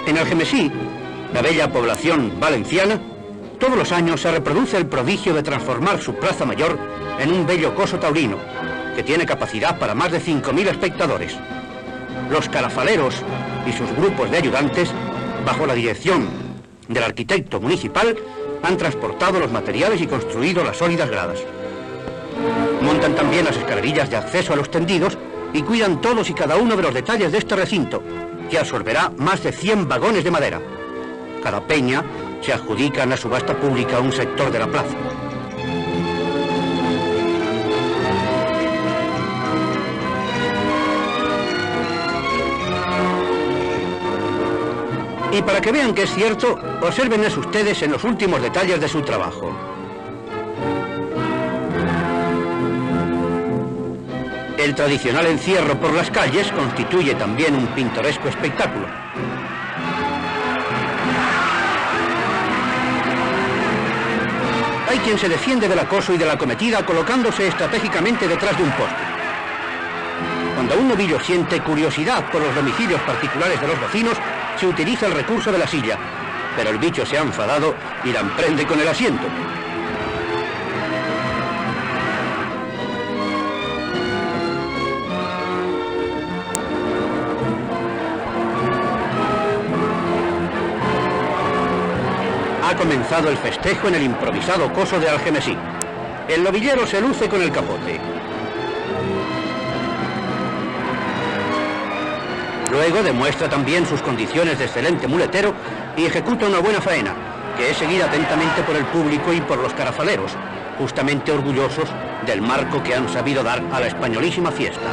En Algemesí, la bella población valenciana, todos los años se reproduce el prodigio de transformar su plaza mayor en un bello coso taurino, que tiene capacidad para más de 5.000 espectadores. Los carafaleros y sus grupos de ayudantes, bajo la dirección del arquitecto municipal, han transportado los materiales y construido las sólidas gradas. Montan también las escalerillas de acceso a los tendidos y cuidan todos y cada uno de los detalles de este recinto, que absorberá más de 100 vagones de madera. Cada peña se adjudica en la subasta pública un sector de la plaza. Y para que vean que es cierto, obsérvenles ustedes en los últimos detalles de su trabajo. El tradicional encierro por las calles constituye también un pintoresco espectáculo. Hay quien se defiende del acoso y de la acometida colocándose estratégicamente detrás de un poste. Cuando un novillo siente curiosidad por los domicilios particulares de los vecinos, se utiliza el recurso de la silla, pero el bicho se ha enfadado y la emprende con el asiento. Ha comenzado el festejo en el improvisado coso de Algemesí. El novillero se luce con el capote. Luego demuestra también sus condiciones de excelente muletero y ejecuta una buena faena, que es seguida atentamente por el público y por los carafaleros, justamente orgullosos del marco que han sabido dar a la españolísima fiesta.